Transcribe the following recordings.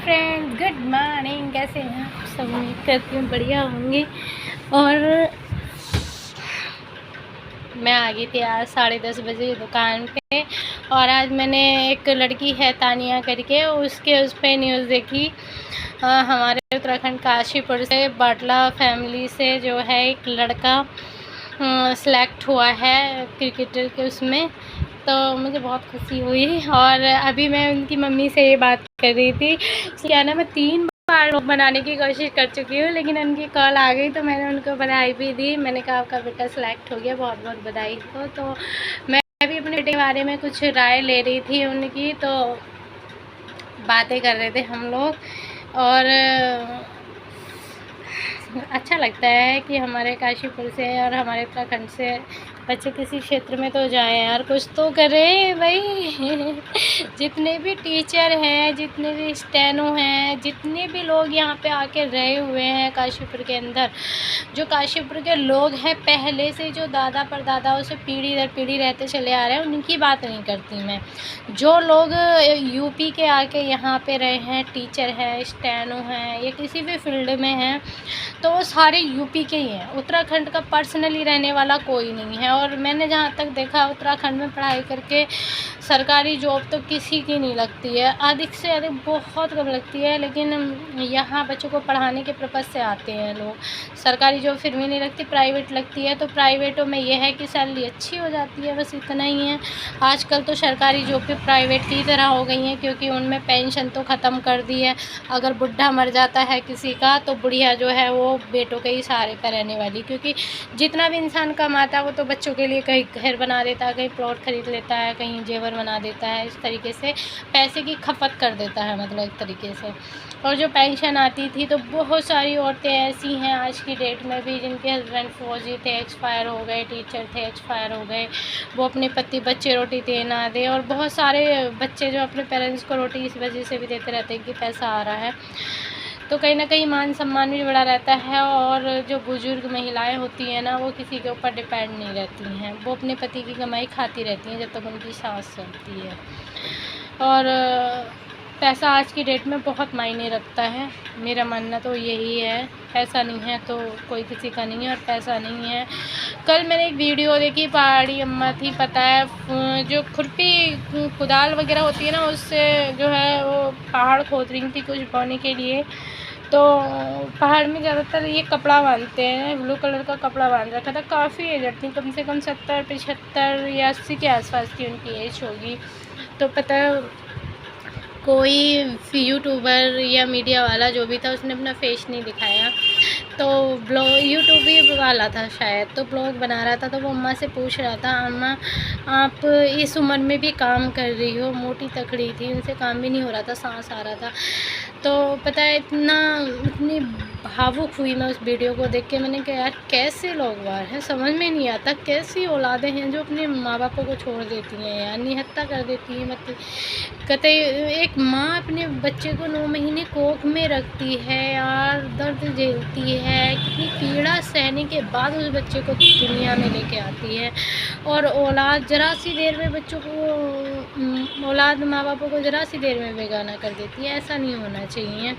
Friends, good morning. कैसे हैं आप सब? उम्मीद करती हूँ बढ़िया होंगे। और मैं आ गई थी आज 10:30 बजे दुकान पे। और आज मैंने एक लड़की है तानिया करके, उस पे न्यूज़ देखी। हमारे उत्तराखंड काशीपुर से बाटला फैमिली से जो है एक लड़का सेलेक्ट हुआ है क्रिकेटर के उसमें। तो मुझे बहुत खुशी हुई। और अभी मैं उनकी मम्मी से ये बात कर रही थी, क्या ना, मैं 3 बार लोग बनाने की कोशिश कर चुकी हूँ, लेकिन उनकी कॉल आ गई तो मैंने उनको बधाई भी दी। मैंने कहा आपका बेटा सेलेक्ट हो गया, बहुत बहुत बधाई हो। तो मैं भी अपने बेटे के बारे में कुछ राय ले रही थी उनकी, तो बातें कर रहे थे हम लोग। और अच्छा लगता है कि हमारे काशीपुर से और हमारे उत्तराखंड से बच्चे किसी क्षेत्र में तो जाएं यार, कुछ तो करें भाई। जितने भी टीचर हैं, जितने भी स्टेनो हैं, जितने भी लोग यहाँ पे आके रहे हुए हैं काशीपुर के अंदर, जो काशीपुर के लोग हैं पहले से, जो दादा परदादाओं से पीढ़ी दर पीढ़ी रहते चले आ रहे हैं, उनकी बात नहीं करती मैं। जो लोग यूपी के आके यहाँ पे रहे हैं, टीचर हैं, स्टेनो हैं, या किसी भी फील्ड में हैं, तो वो सारे यूपी के ही हैं। उत्तराखंड का पर्सनली रहने वाला कोई नहीं है। और मैंने जहाँ तक देखा, उत्तराखंड में पढ़ाई करके सरकारी जॉब तो किसी की नहीं लगती है, अधिक से अधिक बहुत कम लगती है। लेकिन यहाँ बच्चों को पढ़ाने के पर्पज़ से आते हैं लोग। सरकारी जॉब फिर भी नहीं लगती, प्राइवेट लगती है। तो प्राइवेटों में यह है कि सैलरी अच्छी हो जाती है, बस इतना ही है। आजकल तो सरकारी जॉब भी प्राइवेट की तरह हो गई हैं, क्योंकि उनमें पेंशन तो ख़त्म कर दी है। अगर बुढ़ा मर जाता है किसी का, तो बुढ़िया जो है वो बेटों के ही सहारे पर रहने वाली, क्योंकि जितना भी इंसान कमाता है वो तो बच्चों के लिए कहीं घर बना देता है, कहीं प्लॉट खरीद लेता है, कहीं जेवर बना देता है। इस तरीके से पैसे की खपत कर देता है, मतलब एक तरीके से। और जो पेंशन आती थी, तो बहुत सारी औरतें ऐसी हैं आज की डेट में भी जिनके हस्बैंड फौजी थे, एक्सपायर हो गए, टीचर थे, एक्सपायर हो गए, वो अपने पति बच्चे रोटी दे ना दे। और बहुत सारे बच्चे जो अपने पेरेंट्स को रोटी इस वजह से भी देते रहते हैं कि पैसा आ रहा है। तो कहीं ना कहीं मान सम्मान भी बड़ा रहता है। और जो बुज़ुर्ग महिलाएं होती हैं ना, वो किसी के ऊपर डिपेंड नहीं रहती हैं, वो अपने पति की कमाई खाती रहती हैं जब तक उनकी सांस चलती है। और पैसा आज की डेट में बहुत मायने रखता है, मेरा मानना तो यही है। पैसा नहीं है तो कोई किसी का नहीं है, और पैसा नहीं है। कल मैंने एक वीडियो देखी, पहाड़ी अम्मा थी, पता है, जो खुरपी कुदाल वगैरह होती है ना, उससे जो है वो पहाड़ खोद रही थी कुछ बोने के लिए। तो पहाड़ में ज़्यादातर ये कपड़ा बांधते हैं, ब्लू कलर का कपड़ा बांध रखा था। काफ़ी एज थी, कम से कम 70, 75 या 80 के आसपास की उनकी एज होगी। तो पता है, कोई यूट्यूबर या मीडिया वाला जो भी था, उसने अपना फेस नहीं दिखाया। तो ब्लॉग, यूट्यूब भी वाला था शायद, तो ब्लॉग बना रहा था। तो वो अम्मा से पूछ रहा था, अम्मा आप इस उम्र में भी काम कर रही हो, मोटी तकड़ी थी, उनसे काम भी नहीं हो रहा था, सांस आ रहा था। तो पता है, इतनी भावुक हुई मैं उस वीडियो को देख के। मैंने कहा यार, कैसे लोग बाहर हैं, समझ में नहीं आता कैसी औलादें हैं जो अपने माँ बापों को छोड़ देती हैं यार, निहत्ता कर देती हैं। मतलब कहते, एक माँ अपने बच्चे को 9 महीने कोख में रखती है यार, दर्द झेलती है, कितनी पीड़ा सहने के बाद उस बच्चे को दुनिया में लेके आती है। और औलाद ज़रा सी देर में बच्चों को, औलाद माँ बापों को ज़रा सी देर में बेगाना कर देती है। ऐसा नहीं होना चाहिए।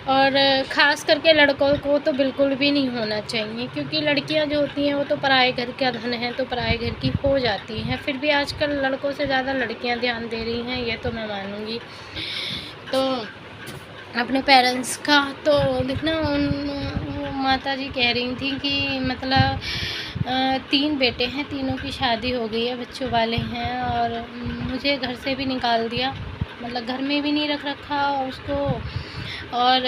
और ख़ास करके लड़कों को तो बिल्कुल भी नहीं होना चाहिए, क्योंकि लड़कियां जो होती हैं वो तो पराए घर का धन है, तो पराए घर की हो जाती हैं। फिर भी आजकल लड़कों से ज़्यादा लड़कियां ध्यान दे रही हैं, ये तो मैं मानूँगी। तो अपने पेरेंट्स का तो देखना, माता जी कह रही थी कि मतलब 3 बेटे हैं, तीनों की शादी हो गई है, बच्चों वाले हैं। और मुझे घर से भी निकाल दिया, मतलब घर में भी नहीं रखा उसको। और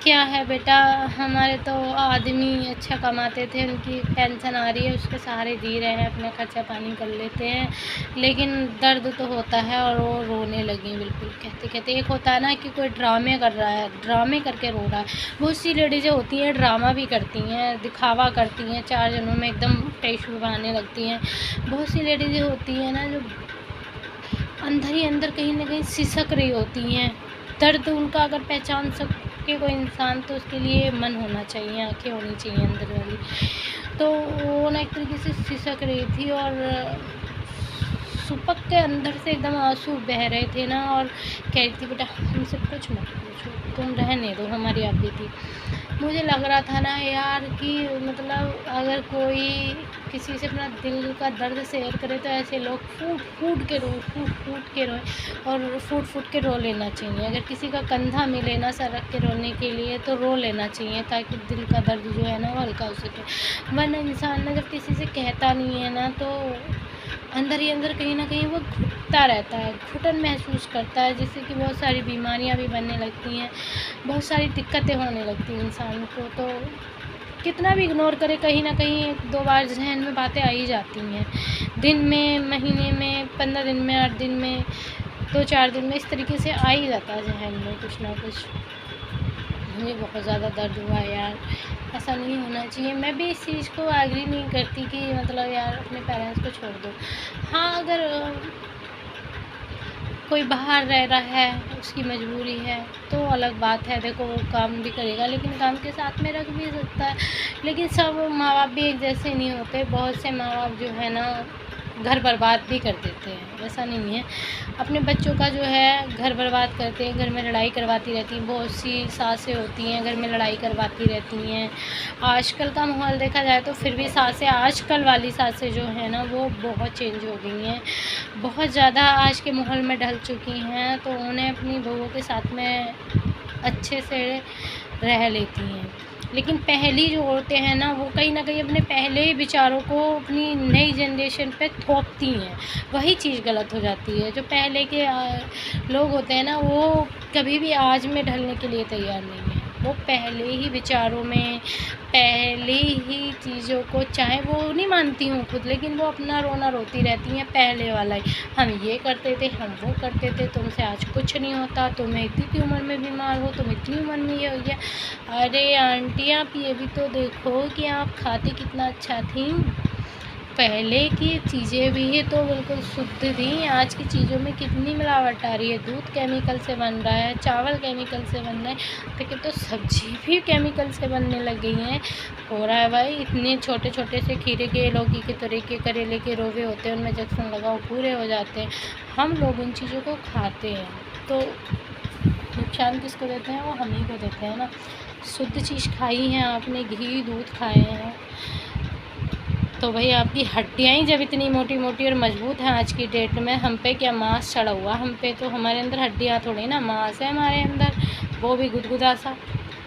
क्या है बेटा, हमारे तो आदमी अच्छा कमाते थे, उनकी पेंशन आ रही है, उसके सहारे जी रहे हैं, अपना खर्चा पानी कर लेते हैं। लेकिन दर्द तो होता है। और वो रोने लगी बिल्कुल, कहते कहते। एक होता है ना कि कोई ड्रामे कर रहा है, ड्रामे करके रो रहा है। बहुत सी लेडीज़ें होती हैं ड्रामा भी करती हैं, दिखावा करती हैं, 4 जनों में एकदम टेशू बनाने लगती हैं। बहुत सी लेडीज़ें होती हैं ना, जो अंदर ही अंदर कहीं ना कहीं सिसक रही होती हैं। दर्द उनका अगर पहचान सके कोई इंसान, तो उसके लिए मन होना चाहिए, आंखें होनी चाहिए अंदर वाली। तो वो ना एक तरीके से सिसक रही थी और सुपक के अंदर से एकदम आंसू बह रहे थे ना, और कह रही थी बेटा हमसे कुछ मत पूछो, तुम रहने दो, हमारी आप भी थी। मुझे लग रहा था ना यार कि मतलब अगर कोई किसी से अपना दिल का दर्द शेयर करे तो ऐसे लोग फूट फूट के रोए और फूट के रो लेना चाहिए। अगर किसी का कंधा मिले ना सरक के रोने के लिए तो रो लेना चाहिए, ताकि दिल का दर्द जो है ना वो हल्का हो सके। वरना इंसान ना जब किसी से कहता नहीं है ना तो अंदर ही अंदर कहीं ना कहीं वो घुटता रहता है, घुटन महसूस करता है, जिससे कि बहुत सारी बीमारियां भी बनने लगती हैं, बहुत सारी दिक्कतें होने लगती हैं इंसान को। तो कितना भी इग्नोर करे, कहीं ना कहीं 1-2 बार जहन में बातें आ ही जाती हैं, दिन में, महीने में, 15 दिन में, 8 दिन में, 2-4 दिन में, इस तरीके से आ ही जाता है जहन में कुछ ना कुछ। मुझे बहुत ज़्यादा दर्द हुआ यार, ऐसा नहीं होना चाहिए। मैं भी इस चीज़ को एग्री नहीं करती कि मतलब यार अपने पेरेंट्स को छोड़ दो। हाँ, अगर कोई बाहर रह रहा है, उसकी मजबूरी है तो अलग बात है, देखो वो काम भी करेगा, लेकिन काम के साथ में रख भी सकता है। लेकिन सब माँ बाप भी एक जैसे नहीं होते, बहुत से माँ बाप जो है ना घर बर्बाद भी कर देते हैं, ऐसा नहीं है। अपने बच्चों का जो है घर बर्बाद करते हैं, घर में लड़ाई करवाती रहती हैं, बहुत सी सासें होती हैं घर में लड़ाई करवाती रहती हैं। आजकल का माहौल देखा जाए तो फिर भी सासें, आजकल वाली सासें जो है ना वो बहुत चेंज हो गई हैं, बहुत ज़्यादा आज के माहौल में ढल चुकी हैं, तो उन्हें अपनी बहुओं के साथ में अच्छे से रह लेती हैं। लेकिन पहली जो औरतें हैं ना वो कहीं ना कहीं अपने पहले विचारों को अपनी नई जनरेशन पे थोपती हैं, वही चीज़ गलत हो जाती है। जो पहले के लोग होते हैं ना वो कभी भी आज में ढलने के लिए तैयार नहीं है, वो पहले ही विचारों में, पहले ही चीज़ों को, चाहे वो नहीं मानती हूँ खुद, लेकिन वो अपना रोना रोती रहती हैं पहले वाला ही, हम ये करते थे, हम वो करते थे, तुमसे आज कुछ नहीं होता, तुम्हें इतनी उम्र में बीमार हो, तुम इतनी उम्र में ये हो गया। अरे आंटी आप ये भी तो देखो कि आप खाती कितना अच्छा थी, पहले की चीज़ें भी तो बिल्कुल शुद्ध थी, आज की चीज़ों में कितनी मिलावट आ रही है, दूध केमिकल से बन रहा है, चावल केमिकल से बन रहा है, लेकिन तो सब्जी भी केमिकल से बनने लग गई हैं। हो रहा है भाई, इतने छोटे छोटे से खीरे के, लौकी के, तुरई के, करेले के रोवे होते हैं, उनमें इंजेक्शन लगाओ पूरे हो जाते हैं, हम लोग उन चीज़ों को खाते हैं, तो नुकसान किसको देते हैं, वो हम ही को देते हैं ना। शुद्ध चीज़ खाई है आपने, घी दूध खाए हैं, तो भाई आपकी हड्डियाँ ही जब इतनी मोटी मोटी और मजबूत हैं आज की डेट में, हम पे क्या मांस चढ़ा हुआ हम पे, तो हमारे अंदर हड्डियाँ थोड़ी ना, मांस है हमारे अंदर, वो भी गुदगुदा सा,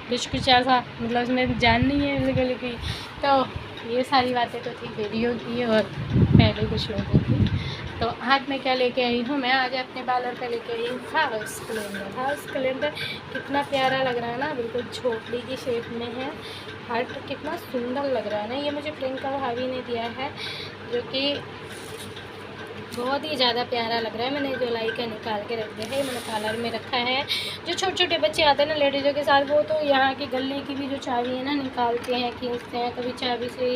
बिचकुचा सा, मतलब उसमें जान नहीं है बिल्कुल की। तो ये सारी बातें तो थी वीडियो की और पहले कुछ लोगों की। तो आज मैं क्या लेके आई हूँ, मैं आज अपने पार्लर पे लेके आई हूँ हाउस कैलेंडर। हाउस कैलेंडर कितना प्यारा लग रहा है ना, बिल्कुल झोपड़ी की शेप में है, हार्ट कितना सुंदर लग रहा है ना। ये मुझे प्रियंका भाभी ने दिया है, जो कि बहुत ही ज़्यादा प्यारा लग रहा है। मैंने जुलाई का निकाल के रख दिया है, मैंने पार्लर में रखा है। जो छोटे छोटे बच्चे आते हैं ना लेडीज़ों के साथ, वो तो यहाँ की गले की भी जो चाबी है ना निकालते हैं, खींचते हैं, कभी चाबी से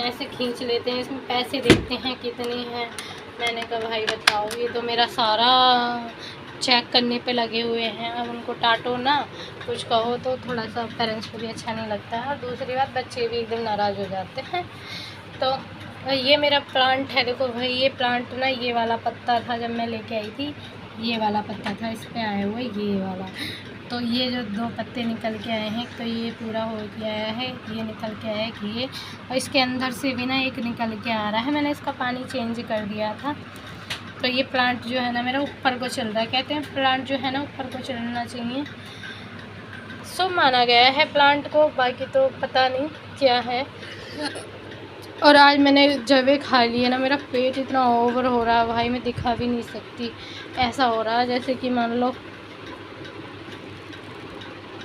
ऐसे खींच लेते हैं, इसमें पैसे देखते हैं कितने हैं। मैंने कहा भाई बताओ, ये तो मेरा सारा चेक करने पे लगे हुए हैं, अब उनको डांटो ना, कुछ कहो तो थोड़ा सा पेरेंट्स को भी अच्छा नहीं लगता है, और दूसरी बात बच्चे भी एकदम नाराज़ हो जाते हैं। तो ये मेरा प्लांट है, देखो भाई ये प्लांट ना, ये वाला पत्ता था जब मैं लेके आई थी, ये वाला पत्ता था, इस पर आया हुआ ये वाला। तो ये जो 2 पत्ते निकल के आए हैं, तो ये पूरा हो के आया है, ये निकल के आया है कि ये, और इसके अंदर से भी ना एक निकल के आ रहा है। मैंने इसका पानी चेंज कर दिया था। तो ये प्लांट जो है ना मेरा ऊपर को चल रहा है, कहते हैं प्लांट जो है ना ऊपर को चलना चाहिए, सो माना गया है प्लांट को, बाकी तो पता नहीं क्या है। और आज मैंने जवे खा लिए ना, मेरा पेट इतना ओवर हो रहा है भाई, मैं दिखा भी नहीं सकती, ऐसा हो रहा है जैसे कि मान लो,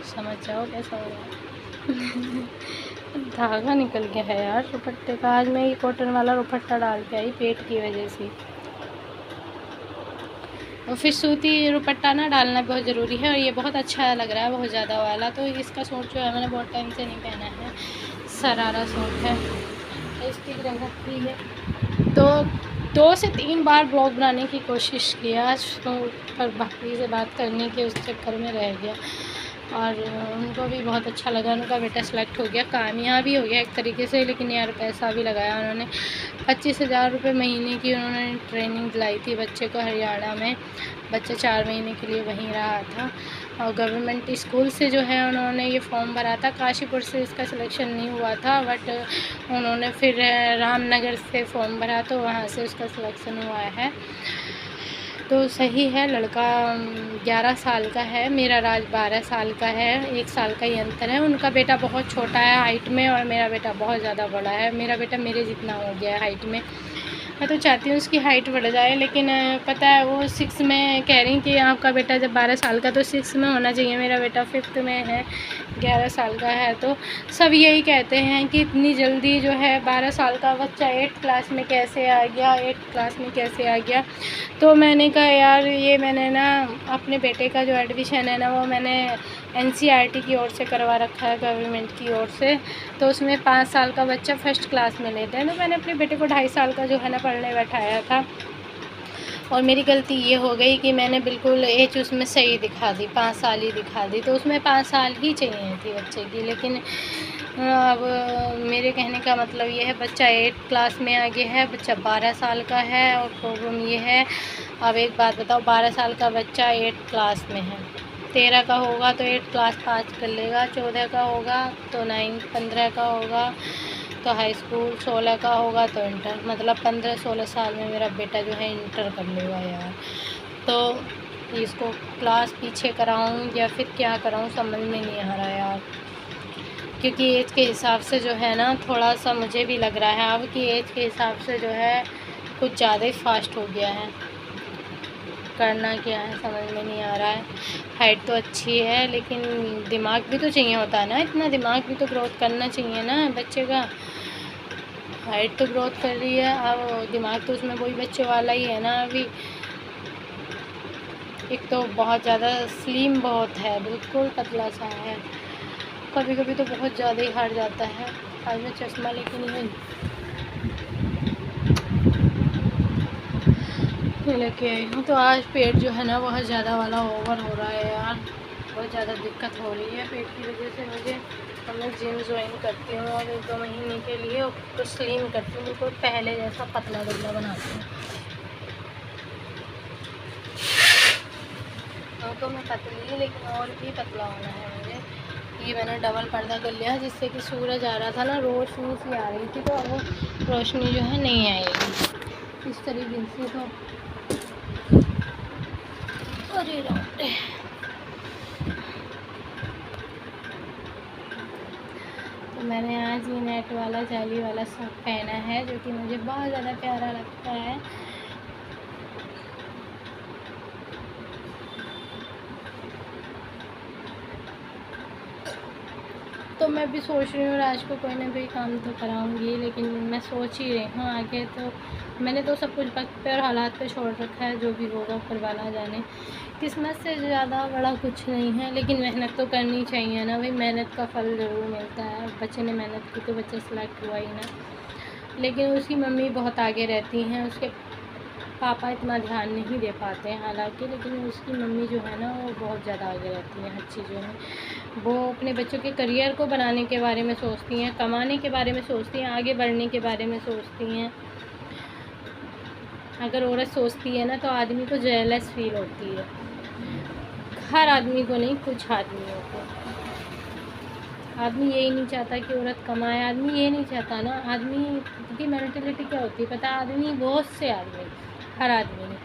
समझ जाओ कैसा हो रहा है। धागा निकल गया है यार दुपट्टे का, आज मैं ये कॉटन वाला दुपट्टा डाल के आई पेट की वजह से। और फिर सूती दुपट्टा ना डालना बहुत ज़रूरी है, और ये बहुत अच्छा लग रहा है बहुत ज़्यादा वाला। तो इसका सूट जो है मैंने बहुत टाइम से नहीं पहना है, शरारा सूट है, इसकी रंग रखी है। तो 2 से 3 बार ब्लॉग बनाने की कोशिश किया, आज तो पर बाकी से बात करने के उस चक्कर में रह गया। और उनको भी बहुत अच्छा लगा, उनका बेटा सेलेक्ट हो गया, कामयाब भी हो गया एक तरीके से। लेकिन यार पैसा भी लगाया उन्होंने, 25,000 रुपये महीने की उन्होंने ट्रेनिंग दिलाई थी बच्चे को हरियाणा में। बच्चा 4 महीने के लिए वहीं रहा था और गवर्नमेंट स्कूल से जो है उन्होंने ये फॉर्म भरा था। काशीपुर से इसका सिलेक्शन नहीं हुआ था, बट उन्होंने फिर रामनगर से फॉर्म भरा तो वहाँ से उसका सिलेक्शन हुआ है। तो सही है, लड़का 11 साल का है, मेरा राज 12 साल का है, 1 साल का ही अंतर है। उनका बेटा बहुत छोटा है हाइट में और मेरा बेटा बहुत ज़्यादा बड़ा है। मेरा बेटा मेरे जितना हो गया है हाइट में। मैं तो चाहती हूँ उसकी हाइट बढ़ जाए, लेकिन पता है वो 6 में कह रही कि आपका बेटा जब 12 साल का तो 6 में होना चाहिए। मेरा बेटा 5th में है, 11 साल का है। तो सब यही कहते हैं कि इतनी जल्दी जो है 12 साल का बच्चा 8th क्लास में कैसे आ गया, 8th क्लास में कैसे आ गया। तो मैंने कहा यार ये मैंने ना अपने बेटे का जो एडमिशन है ना वो मैंने NCERT की ओर से करवा रखा है, गवर्नमेंट की ओर से। तो उसमें 5 साल का बच्चा फर्स्ट क्लास में लेते हैं। तो मैंने अपने बेटे को 2.5 साल का जो है ना पढ़ने बैठाया था। और मेरी गलती ये हो गई कि मैंने बिल्कुल एज उसमें सही दिखा दी, 5 साल ही दिखा दी। तो उसमें 5 साल ही चाहिए थी बच्चे की। लेकिन अब मेरे कहने का मतलब ये है, बच्चा 8th क्लास में आ गया है, बच्चा 12 साल का है। और प्रॉब्लम ये है, अब एक बात बताओ, 12 साल का बच्चा 8th क्लास में है, 13 का होगा तो 8th क्लास पास कर लेगा, 14 का होगा तो 9, 15 का होगा तो हाई स्कूल, 16 का होगा तो इंटर। मतलब 15-16 साल में मेरा बेटा जो है इंटर कर लेगा यार। तो इसको क्लास पीछे कराऊं या फिर क्या कराऊं समझ में नहीं आ रहा यार। क्योंकि एज के हिसाब से जो है ना थोड़ा सा मुझे भी लग रहा है अब कि एज के हिसाब से जो है कुछ ज़्यादा ही फास्ट हो गया है। करना क्या है समझ में नहीं आ रहा है। हाइट तो अच्छी है लेकिन दिमाग भी तो चाहिए होता है ना, इतना दिमाग भी तो ग्रोथ करना चाहिए ना बच्चे का। हाइट तो ग्रोथ कर रही है, अब दिमाग तो उसमें वही बच्चे वाला ही है ना अभी। एक तो बहुत ज़्यादा स्लिम बहुत है, बिल्कुल पतला सा है, कभी कभी तो बहुत ज़्यादा ही हार जाता है। आज मैं चश्मा लेके नहीं लेके आई हूँ। तो आज पेट जो है ना बहुत ज़्यादा वाला ओवर हो रहा है यार, बहुत ज़्यादा दिक्कत हो रही है पेट की वजह से मुझे। और मैं जिम ज्वाइन करती हूँ और 1-2 महीने के लिए उसको स्लिम करती हूँ, बिल्कुल पहले जैसा पतला दुबला बनाती हूँ। तो मैं पतली लेकिन और भी पतला होना है मुझे। ये मैंने डबल पर्दा कर लिया जिससे कि सूरज आ रहा था ना, रोशनी सी आ रही थी, तो अब वो रोशनी जो है नहीं आएगी इस तरीके से। तो अरे राम, तो मैंने आज ये नेट वाला जाली वाला सूट पहना है जो कि मुझे बहुत ज़्यादा प्यारा लगता है। तो मैं भी सोच रही हूँ राज को कोई ना कोई काम तो कराऊंगी, लेकिन मैं सोच ही रही हूँ आगे। तो मैंने तो सब कुछ वक्त पे और हालात पे छोड़ रखा है, जो भी होगा ऊपर वाला जाने। किस्मत से ज़्यादा बड़ा कुछ नहीं है, लेकिन मेहनत तो करनी चाहिए ना भाई, मेहनत का फल ज़रूर मिलता है। बच्चे ने मेहनत की तो बच्चा सेलेक्ट हुआ ही ना। लेकिन उसकी मम्मी बहुत आगे रहती हैं, उसके पापा इतना ध्यान नहीं दे पाते हैं हालांकि, लेकिन उसकी मम्मी जो है ना वो बहुत ज़्यादा आगे रहती है हर चीज़ों में। वो अपने बच्चों के करियर को बनाने के बारे में सोचती हैं, कमाने के बारे में सोचती हैं, आगे बढ़ने के बारे में सोचती हैं। अगर औरत सोचती है ना तो आदमी को जेलस फील होती है, हर आदमी को नहीं, कुछ आदमियों को। आदमी यही नहीं चाहता कि औरत कमाए, आदमी ये नहीं चाहता ना। आदमी की मेंटेलिटी क्या होती है पता है, आदमी बहुत से आदमी, हर आदमी ने,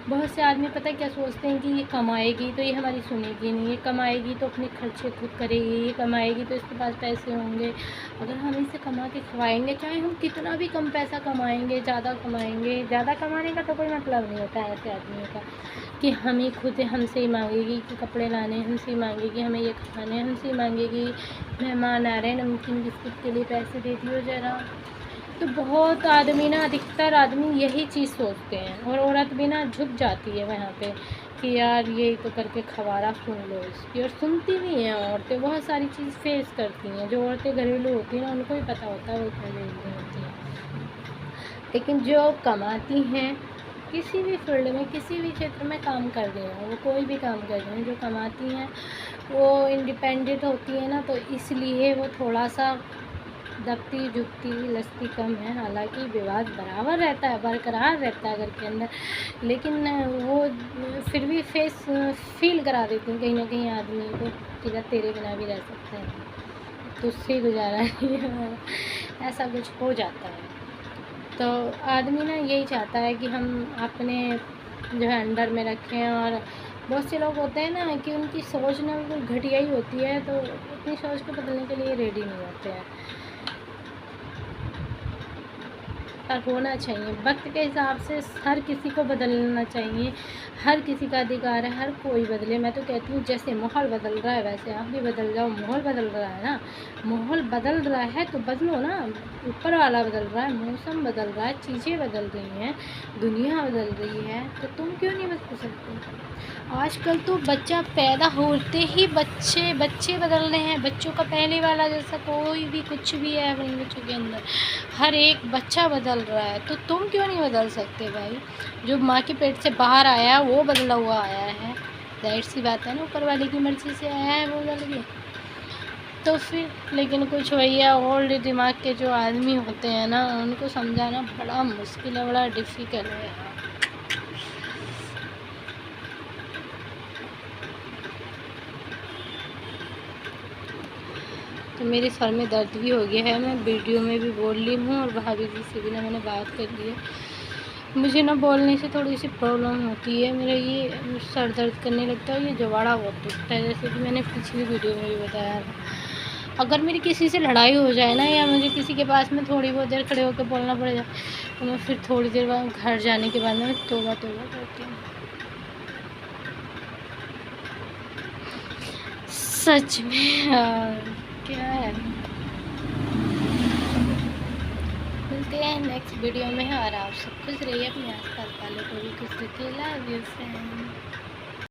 बहुत से आदमी पता है क्या सोचते हैं कि ये कमाएगी तो ये हमारी सुनेगी नहीं, ये कमाएगी तो अपने खर्चे खुद करेगी, ये कमाएगी तो इसके पास पैसे होंगे। अगर हम इसे कमा के खवाएंगे, चाहे हम कितना भी कम पैसा कमाएंगे, ज़्यादा कमाएंगे, ज़्यादा कमाने का तो कोई मतलब नहीं होता है ऐसे आदमियों का कि हम ही खुद हमसे ही मांगेगी कि कपड़े लाने, हमसे ही मांगेगी हमें ये खाने, हमसे ही मांगेगी मेहमान आ रहे हैं नमकीन बिस्कुट के लिए पैसे दे दियो ज़रा। तो बहुत आदमी ना, अधिकतर आदमी यही चीज़ सोचते हैं, और औरत भी ना झुक जाती है वहाँ पे कि यार ये तो करके खबारा सुन लो इसकी। और सुनती भी हैं औरतें, बहुत सारी चीज़ फेस करती हैं। जो औरतें घरेलू होती हैं ना उनको ही पता होता है वो घरेलू होती हैं, लेकिन जो कमाती हैं किसी भी फील्ड में, किसी भी क्षेत्र में काम कर रहे हो, वो कोई भी काम कर रहे हैं, जो कमाती हैं वो इंडिपेंडेंट होती है ना, तो इसलिए वो थोड़ा सा दबती झुकती लचती कम है। हालांकि विवाद बराबर रहता है, बरकरार रहता है घर के अंदर, लेकिन वो फिर भी फेस फील करा देती हैं कहीं ना कहीं आदमी को कि यार तेरे बिना भी रह सकते हैं, तुझसे गुजारा नहीं है, ऐसा कुछ हो जाता है। तो आदमी ना यही चाहता है कि हम अपने जो है अंडर में रखें, और बहुत से लोग होते हैं ना कि उनकी सोच ना बिल्कुल घटिया ही होती है, तो अपनी सोच को बदलने के लिए रेडी नहीं होते हैं। पर होना चाहिए, वक्त के हिसाब से हर किसी को बदलना चाहिए, हर किसी का अधिकार है, हर कोई बदले। मैं तो कहती हूँ जैसे माहौल बदल रहा है वैसे आप भी बदल जाओ। माहौल बदल रहा है ना, माहौल बदल रहा है तो बदलो ना, ऊपर वाला बदल रहा है, मौसम बदल रहा है, चीज़ें बदल रही हैं, दुनिया बदल रही है, तो तुम क्यों नहीं बदल सकते। आजकल तो बच्चा पैदा होते ही बच्चे बदल रहे हैं। बच्चों का पहले वाला जैसा कोई भी कुछ भी है अपने बच्चों के अंदर, हर एक बच्चा बदल रहा है, तो तुम क्यों नहीं बदल सकते भाई। जो माँ के पेट से बाहर आया वो बदला हुआ आया है, जाहिर सी बात है ना, ऊपर वाले की मर्ज़ी से आया है वो बदल गया। तो फिर लेकिन कुछ भैया ओल्ड दिमाग के जो आदमी होते हैं ना, उनको समझाना बड़ा मुश्किल है, बड़ा डिफ़िकल्ट है यार। तो मेरे सर में दर्द भी हो गया है, मैं वीडियो में भी बोल ली हूँ और भाभी जी से भी ना मैंने बात कर ली है। मुझे ना बोलने से थोड़ी सी प्रॉब्लम होती है, मेरा ये सर दर्द करने लगता है, ये जवाड़ा बहुत दुखता है, जैसे कि मैंने पिछली वीडियो में भी बताया था। अगर मेरी किसी से लड़ाई हो जाए ना, या मुझे किसी के पास में थोड़ी बहुत देर खड़े होकर बोलना पड़ जाए, तो मैं फिर थोड़ी देर बाद घर जाने के बाद मैं तौबा तौबा करती हूँ। सच में यार, क्या है। मिलते हैं नेक्स्ट वीडियो में, और आप सब खुश रहिए, अपने आसपास वालों को भी खुश रखिए। Love you friend.